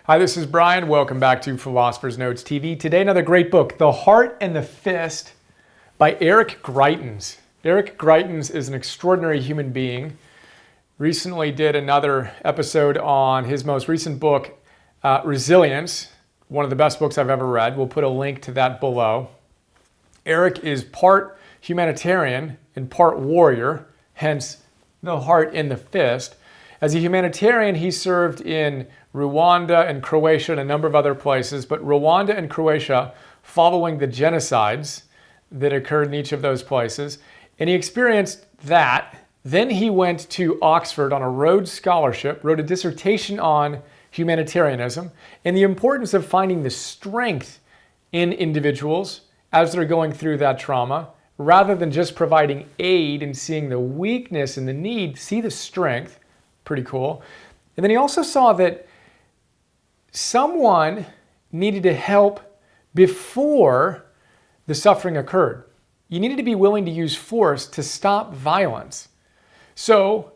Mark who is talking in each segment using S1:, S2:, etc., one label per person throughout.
S1: Hi, this is Brian. Welcome back to Philosopher's Notes TV. Today, another great book, The Heart and the Fist by Eric Greitens. Eric Greitens is an extraordinary human being. Recently did another episode on his most recent book, Resilience, one of the best books I've ever read. We'll put a link to that below. Eric is part humanitarian and part warrior, hence the heart and the fist. As a humanitarian, he served in Rwanda and Croatia and a number of other places, but Rwanda and Croatia following the genocides that occurred in each of those places. And he experienced that. Then he went to Oxford on a Rhodes Scholarship, wrote a dissertation on humanitarianism and the importance of finding the strength in individuals as they're going through that trauma, rather than just providing aid and seeing the weakness and the need, see the strength. Pretty cool. And then he also saw that someone needed to help before the suffering occurred. You needed to be willing to use force to stop violence. So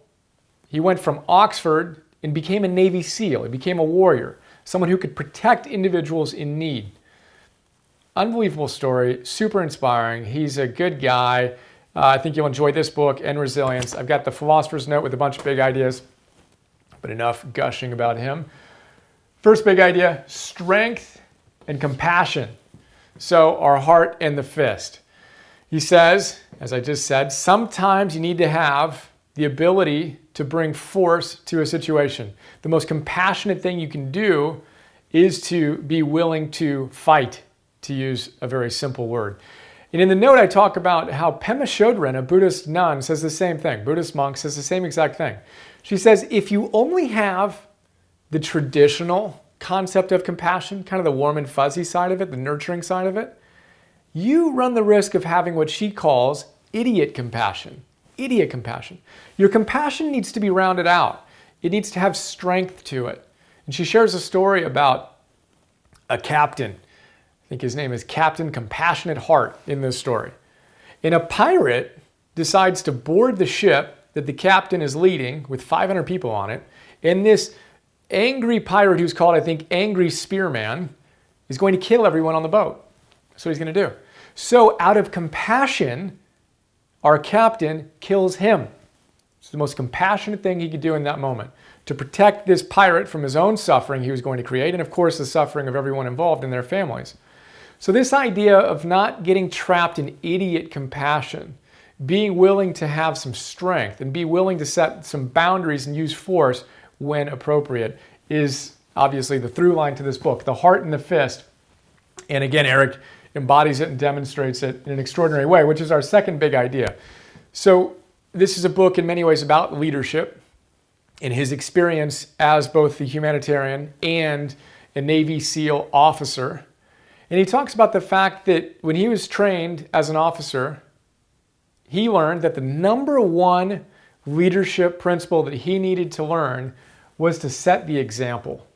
S1: he went from Oxford and became a Navy SEAL. He became a warrior, someone who could protect individuals in need. Unbelievable story, super inspiring. He's a good guy. I think you'll enjoy this book and Resilience. I've got the Philosopher's Note with a bunch of big ideas, but enough gushing about him. First big idea, strength and compassion. So our heart and the fist. He says, as I just said, sometimes you need to have the ability to bring force to a situation. The most compassionate thing you can do is to be willing to fight, to use a very simple word. And in the note, I talk about how Pema Chodron, a Buddhist nun, says the same thing. Buddhist monk says the same exact thing. She says, if you only have the traditional concept of compassion, kind of the warm and fuzzy side of it, the nurturing side of it, you run the risk of having what she calls idiot compassion. Idiot compassion. Your compassion needs to be rounded out. It needs to have strength to it. And she shares a story about a captain. I think his name is Captain Compassionate Heart in this story. And a pirate decides to board the ship that the captain is leading with 500 people on it. And this angry pirate, who's called, I think, Angry Spearman, is going to kill everyone on the boat. That's what he's going to do. So out of compassion, our captain kills him. It's the most compassionate thing he could do in that moment, to protect this pirate from his own suffering he was going to create, and of course the suffering of everyone involved and their families. So this idea of not getting trapped in idiot compassion, being willing to have some strength and be willing to set some boundaries and use force when appropriate, is obviously the through line to this book, The Heart and the Fist. And again, Eric embodies it and demonstrates it in an extraordinary way, which is our second big idea. So this is a book in many ways about leadership and his experience as both the humanitarian and a Navy SEAL officer. And he talks about the fact that when he was trained as an officer, he learned that the number one leadership principle that he needed to learn was to set the example.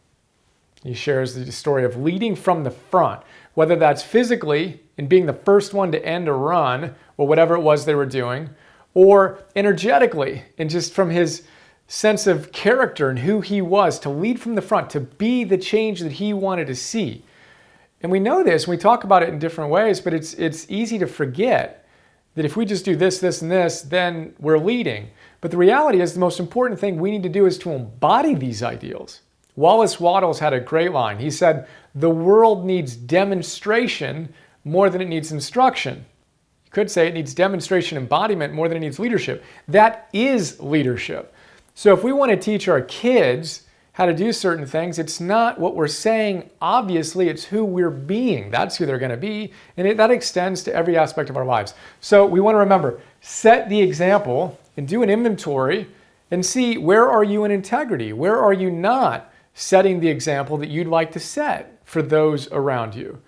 S1: He shares the story of leading from the front, whether that's physically in being the first one to end a run or whatever it was they were doing, or energetically and just from his sense of character and who he was, to lead from the front, to be the change that he wanted to see. And we know this, and we talk about it in different ways, but it's easy to forget that if we just do this, this, and this, then we're leading. But the reality is the most important thing we need to do is to embody these ideals. Wallace Wattles had a great line. He said, the world needs demonstration more than it needs instruction. You could say it needs demonstration embodiment more than it needs leadership. That is leadership. So if we want to teach our kids how to do certain things, it's not what we're saying, obviously, it's who we're being. That's who they're going to be, and that extends to every aspect of our lives. So we want to remember, set the example and do an inventory and see, where are you in integrity? Where are you not setting the example that you'd like to set for those around you?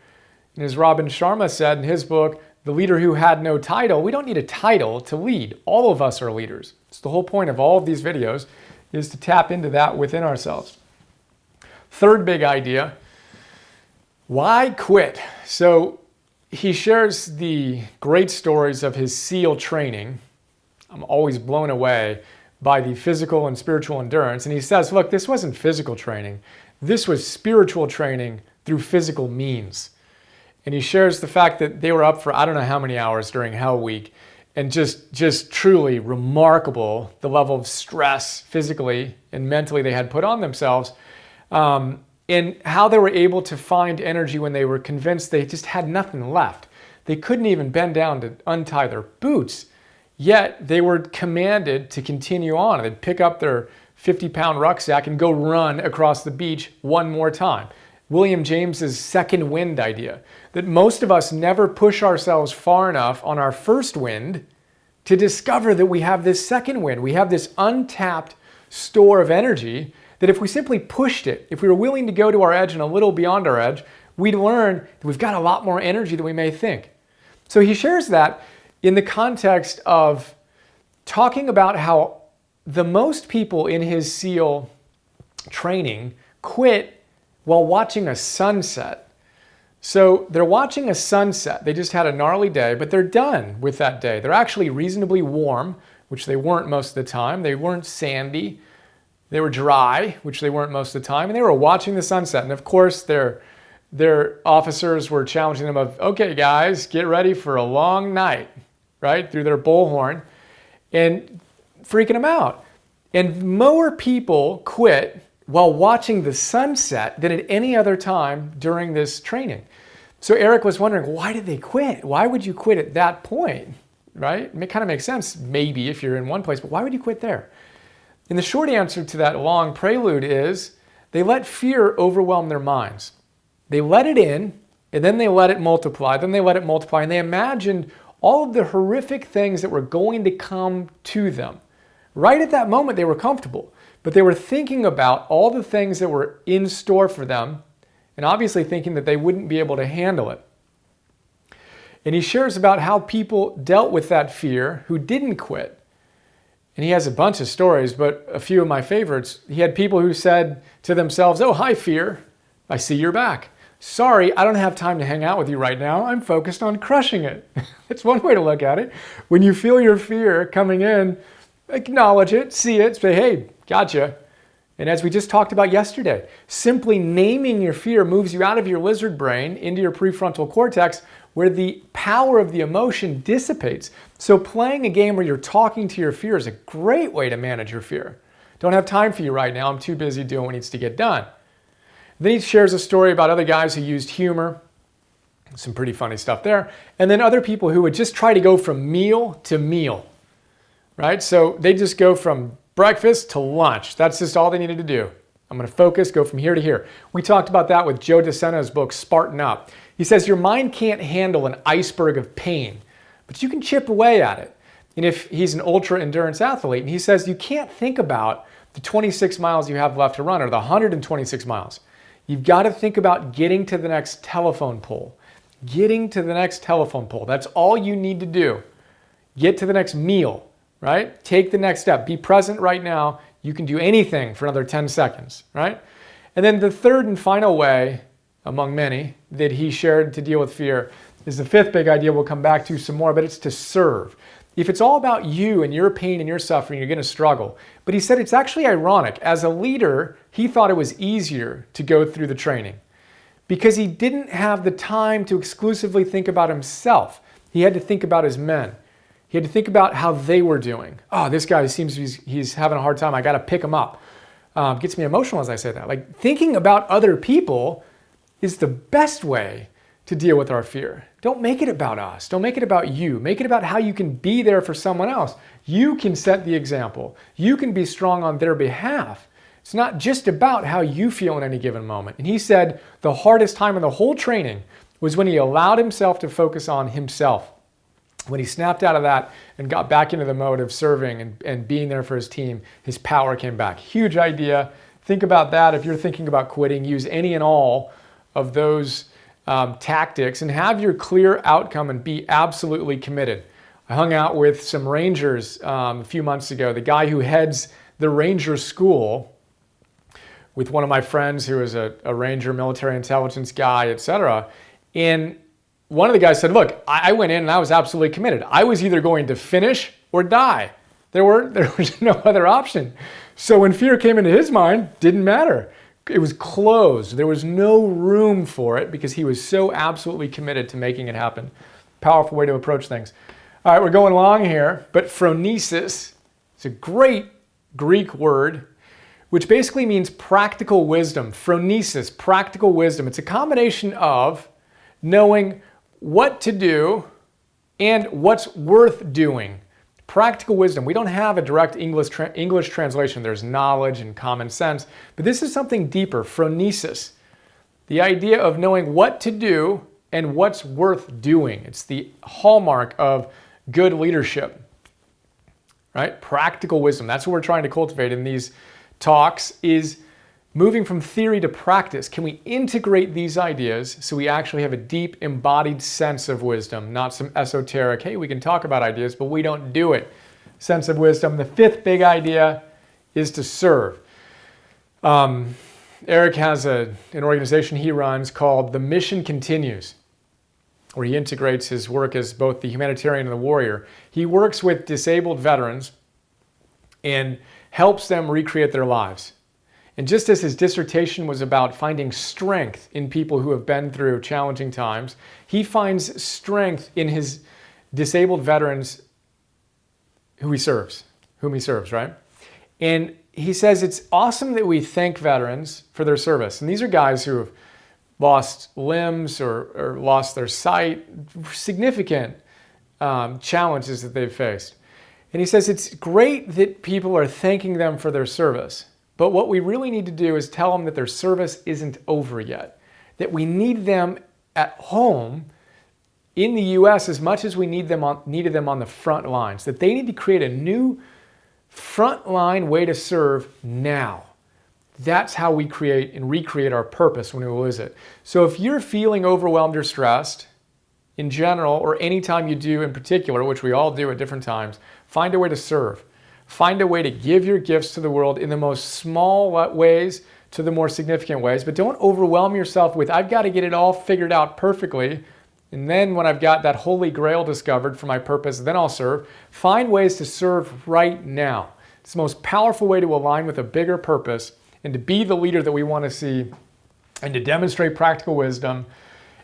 S1: And as Robin Sharma said in his book, The Leader Who Had No Title, we don't need a title to lead. All of us are leaders. It's the whole point of all of these videos, is to tap into that within ourselves. Third big idea, why quit? So he shares the great stories of his SEAL training. I'm always blown away by the physical and spiritual endurance. And he says, look, this wasn't physical training. This was spiritual training through physical means. And he shares the fact that they were up for I don't know how many hours during Hell Week, and just truly remarkable the level of stress physically and mentally they had put on themselves, and how they were able to find energy when they were convinced they just had nothing left. They couldn't even bend down to untie their boots, yet they were commanded to continue on. They'd pick up their 50-pound rucksack and go run across the beach one more time. William James's second wind idea, that most of us never push ourselves far enough on our first wind to discover that we have this second wind. We have this untapped store of energy that if we simply pushed it, if we were willing to go to our edge and a little beyond our edge, we'd learn that we've got a lot more energy than we may think. So he shares that in the context of talking about how the most people in his SEAL training quit while watching a sunset. So they're watching a sunset. They just had a gnarly day, but they're done with that day. They're actually reasonably warm, which they weren't most of the time. They weren't sandy. They were dry, which they weren't most of the time. And they were watching the sunset. And of course, their officers were challenging them of, okay, guys, get ready for a long night, right? Through their bullhorn and freaking them out. And more people quit while watching the sunset than at any other time during this training. So Eric was wondering, why did they quit? Why would you quit at that point, right? It kind of makes sense, maybe, if you're in one place, but why would you quit there? And the short answer to that long prelude is they let fear overwhelm their minds. They let it in, and then they let it multiply, then they let it multiply, and they imagined all of the horrific things that were going to come to them. Right at that moment, they were comfortable. But they were thinking about all the things that were in store for them and obviously thinking that they wouldn't be able to handle it. And he shares about how people dealt with that fear who didn't quit. And he has a bunch of stories, but a few of my favorites. He had people who said to themselves, oh, hi, fear. I see you're back. Sorry, I don't have time to hang out with you right now. I'm focused on crushing it. It's one way to look at it. When you feel your fear coming in, acknowledge it, see it, say, hey, gotcha. And as we just talked about yesterday, simply naming your fear moves you out of your lizard brain into your prefrontal cortex where the power of the emotion dissipates. So playing a game where you're talking to your fear is a great way to manage your fear. Don't have time for you right now. I'm too busy doing what needs to get done. Then he shares a story about other guys who used humor. Some pretty funny stuff there. And then other people who would just try to go from meal to meal, right? So they just go from breakfast to lunch. That's just all they needed to do. I'm going to focus, go from here to here. We talked about that with Joe DeSeno's book, Spartan Up. He says your mind can't handle an iceberg of pain, but you can chip away at it. And if he's an ultra endurance athlete, and he says you can't think about the 26 miles you have left to run or the 126 miles. You've got to think about getting to the next telephone pole. Getting to the next telephone pole. That's all you need to do. Get to the next meal, right? Take the next step. Be present right now. You can do anything for another 10 seconds, right? And then the third and final way, among many, that he shared to deal with fear is the fifth big idea we'll come back to some more, but it's to serve. If it's all about you and your pain and your suffering, you're going to struggle. But he said it's actually ironic. As a leader, he thought it was easier to go through the training because he didn't have the time to exclusively think about himself. He had to think about his men. He had to think about how they were doing. Oh, this guy seems he's having a hard time. I got to pick him up. Gets me emotional as I say that. Like thinking about other people is the best way to deal with our fear. Don't make it about us. Don't make it about you. Make it about how you can be there for someone else. You can set the example. You can be strong on their behalf. It's not just about how you feel in any given moment. And he said the hardest time in the whole training was when he allowed himself to focus on himself. When he snapped out of that and got back into the mode of serving and being there for his team, his power came back. Huge idea. Think about that. If you're thinking about quitting, use any and all of those tactics and have your clear outcome and be absolutely committed. I hung out with some Rangers a few months ago. The guy who heads the Ranger School with one of my friends who is a Ranger military intelligence guy, etc. And one of the guys said, look, I went in and I was absolutely committed. I was either going to finish or die. There was no other option. So when fear came into his mind, didn't matter. it was closed. There was no room for it because he was so absolutely committed to making it happen. Powerful way to approach things. All right, we're going along here, but phronesis is a great Greek word, which basically means practical wisdom. Phronesis, practical wisdom. It's a combination of knowing what to do and what's worth doing. Practical wisdom. We don't have a direct English translation. There's knowledge and common sense, but this is something deeper. Phronesis, the idea of knowing what to do and what's worth doing. It's the hallmark of good leadership, right? Practical wisdom. That's what we're trying to cultivate in these talks, is moving from theory to practice. Can we integrate these ideas so we actually have a deep embodied sense of wisdom, not some esoteric, hey, we can talk about ideas, but we don't do it, sense of wisdom. The fifth big idea is to serve. Eric has an organization he runs called The Mission Continues, where he integrates his work as both the humanitarian and the warrior. He works with disabled veterans and helps them recreate their lives. And just as his dissertation was about finding strength in people who have been through challenging times, he finds strength in his disabled veterans whom he serves, right? And he says it's awesome that we thank veterans for their service. And these are guys who have lost limbs or lost their sight, significant challenges that they've faced. And he says it's great that people are thanking them for their service. But what we really need to do is tell them that their service isn't over yet, that we need them at home in the U.S. as much as we needed them on the front lines, that they need to create a new frontline way to serve now. That's how we create and recreate our purpose when we lose it. So if you're feeling overwhelmed or stressed in general, or anytime you do in particular, which we all do at different times, find a way to serve. Find a way to give your gifts to the world in the most small ways to the more significant ways, but don't overwhelm yourself with, I've got to get it all figured out perfectly. And then when I've got that holy grail discovered for my purpose, then I'll serve. Find ways to serve right now. It's the most powerful way to align with a bigger purpose and to be the leader that we want to see, and to demonstrate practical wisdom,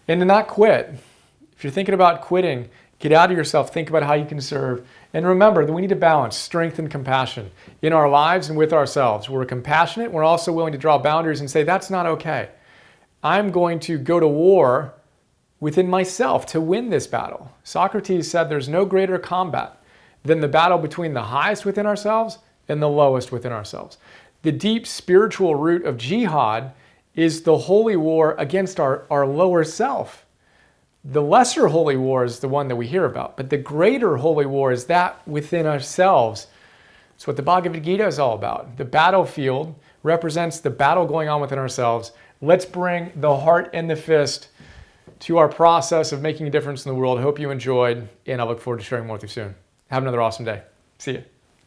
S1: and to not quit. If you're thinking about quitting, get out of yourself, think about how you can serve. And remember that we need to balance strength and compassion in our lives and with ourselves. We're compassionate. We're also willing to draw boundaries and say, that's not okay. I'm going to go to war within myself to win this battle. Socrates said there's no greater combat than the battle between the highest within ourselves and the lowest within ourselves. The deep spiritual root of jihad is the holy war against our lower self. The lesser holy war is the one that we hear about, but the greater holy war is that within ourselves. It's what the Bhagavad Gita is all about. The battlefield represents the battle going on within ourselves. Let's bring the heart and the fist to our process of making a difference in the world. I hope you enjoyed, and I look forward to sharing more with you soon. Have another awesome day. See you.